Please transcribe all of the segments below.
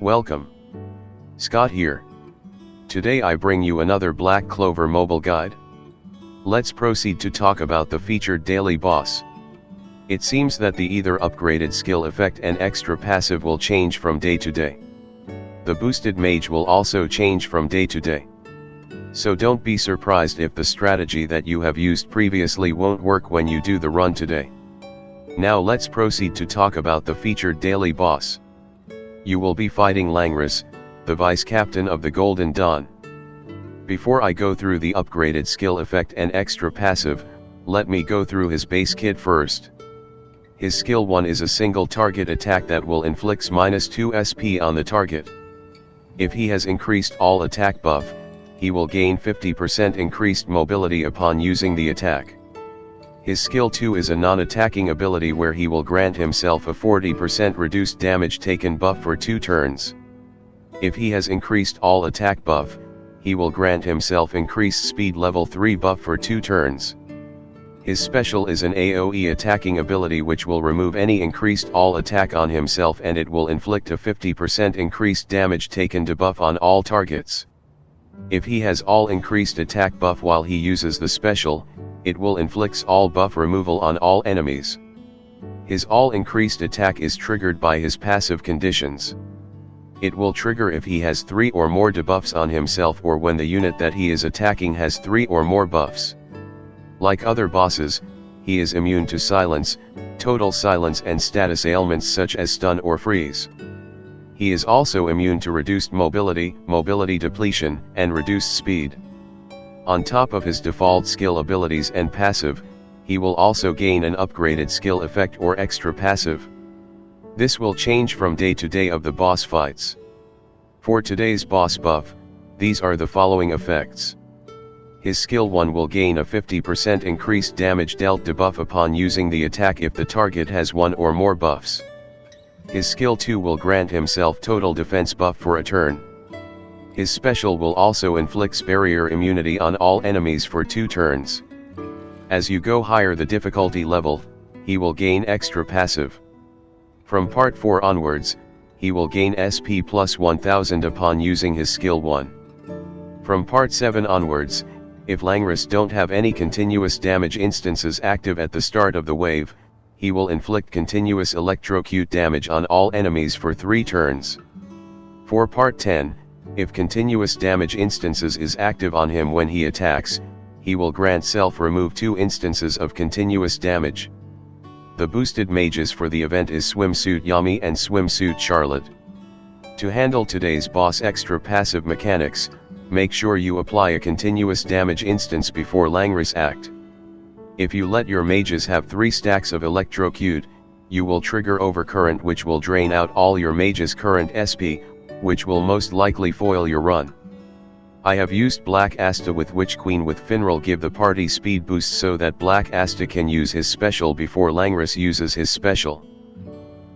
Welcome. Scott here. Today I bring you another Black Clover mobile guide. Let's proceed to talk about the featured daily boss. It seems that the either upgraded skill effect and extra passive will change from day to day. The boosted mage will also change from day to day. So don't be surprised if the strategy that you have used previously won't work when you do the run today. Now let's proceed to talk about the featured daily boss. You will be fighting Langris, the vice captain of the Golden Dawn. Before I go through the upgraded skill effect and extra passive, let me go through his base kit first. His skill 1 is a single target attack that will inflicts -2 SP on the target. If he has increased all attack buff, he will gain 50% increased mobility upon using the attack. His skill 2 is a non-attacking ability where he will grant himself a 40% reduced damage taken buff for 2 turns. If he has increased all attack buff, he will grant himself increased speed level 3 buff for 2 turns. His special is an AoE attacking ability which will remove any increased all attack on himself, and it will inflict a 50% increased damage taken debuff on all targets. If he has all increased attack buff while he uses the special, it will inflicts all buff removal on all enemies. His all increased attack is triggered by his passive conditions. It will trigger if he has 3 or more debuffs on himself, or when the unit that he is attacking has 3 or more buffs. Like other bosses, he is immune to silence, total silence and status ailments such as stun or freeze. He is also immune to reduced mobility, mobility depletion, and reduced speed. On top of his default skill abilities and passive, he will also gain an upgraded skill effect or extra passive. This will change from day to day of the boss fights. For today's boss buff, these are the following effects. His skill 1 will gain a 50% increased damage dealt debuff upon using the attack if the target has 1 or more buffs. His skill 2 will grant himself total defense buff for a turn. His special will also inflict barrier immunity on all enemies for 2 turns. As you go higher the difficulty level, he will gain extra passive. From part 4 onwards, he will gain SP plus 1000 upon using his skill 1. From part 7 onwards, if Langris don't have any continuous damage instances active at the start of the wave, he will inflict continuous electrocute damage on all enemies for 3 turns. For part 10, if continuous damage instances is active on him when he attacks, he will grant self-remove 2 instances of continuous damage. The boosted mages for the event is Swimsuit Yami and Swimsuit Charlotte. To handle today's boss extra passive mechanics, make sure you apply a continuous damage instance before Langris act. If you let your mages have 3 stacks of electrocute, you will trigger Overcurrent, which will drain out all your mages' current SP, which will most likely foil your run. I have used Black Asta with Witch Queen with Finral give the party speed boost so that Black Asta can use his special before Langris uses his special.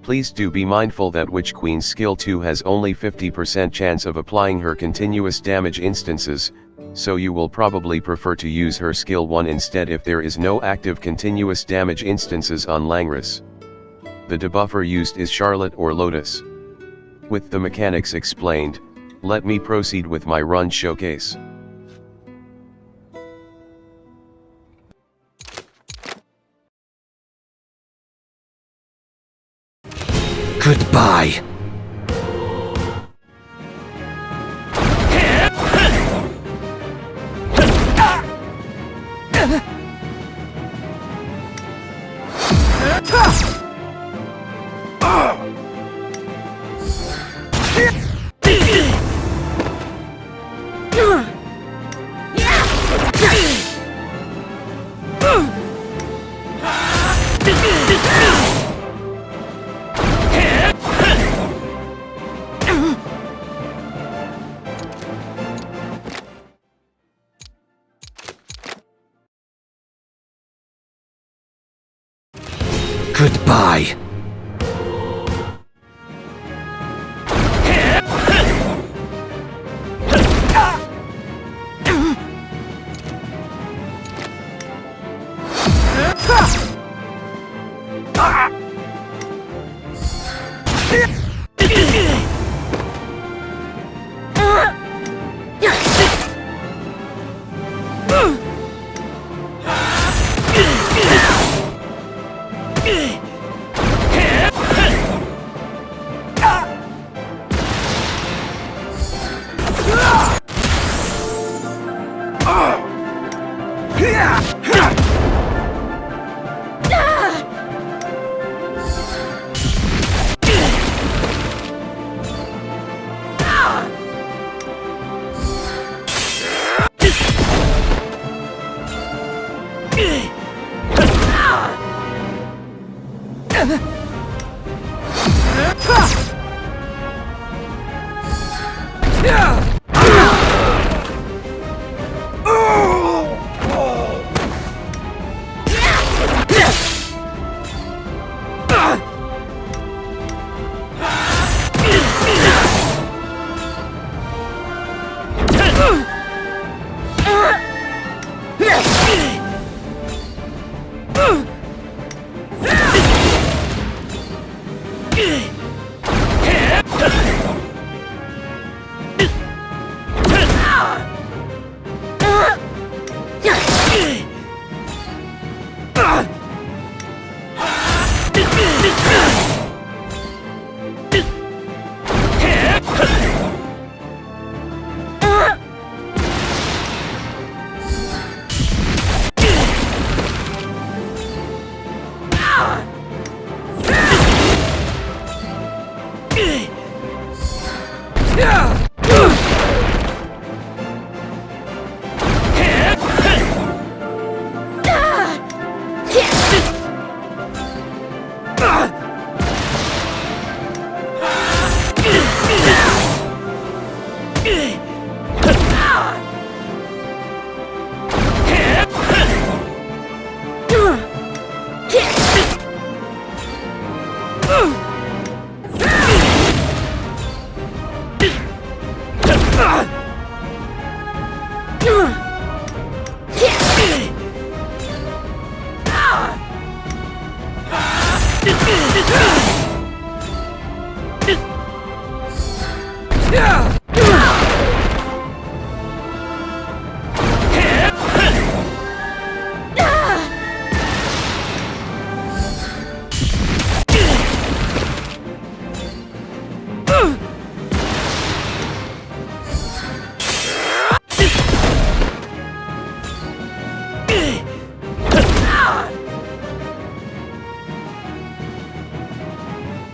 Please do be mindful that Witch Queen's skill 2 has only 50% chance of applying her continuous damage instances, so you will probably prefer to use her skill 1 instead if there is no active continuous damage instances on Langris. The debuffer used is Charlotte or Lotus. With the mechanics explained, let me proceed with my run showcase. Goodbye. Goodbye.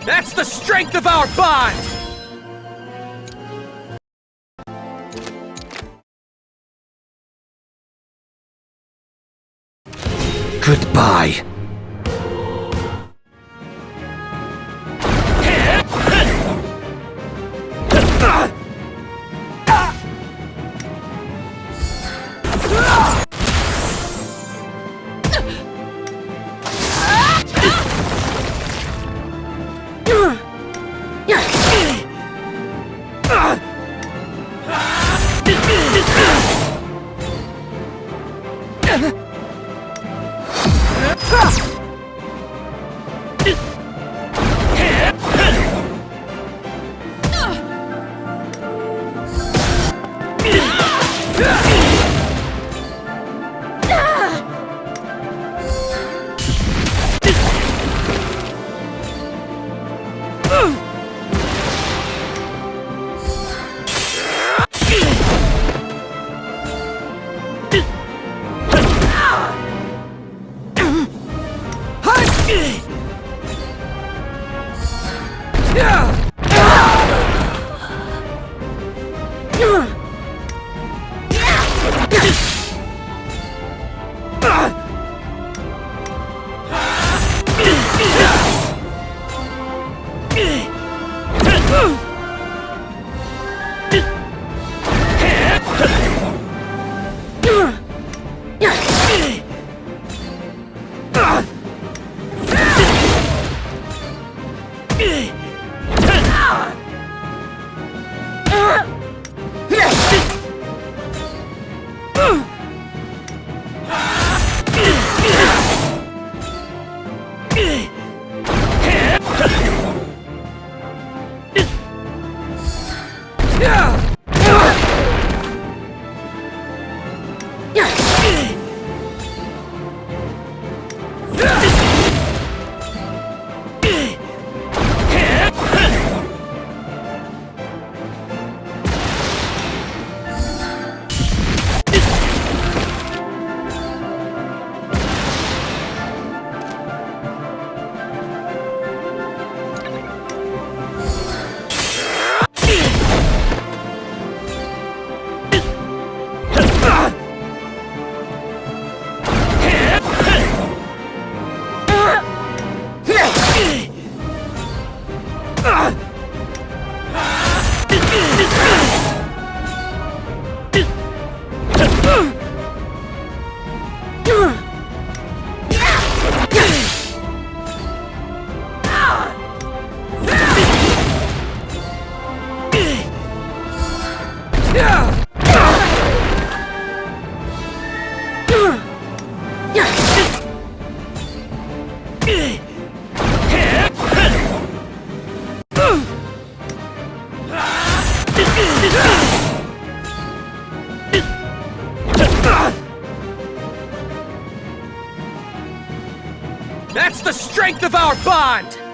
That's the strength of our bond! Goodbye. That's the strength of our bond!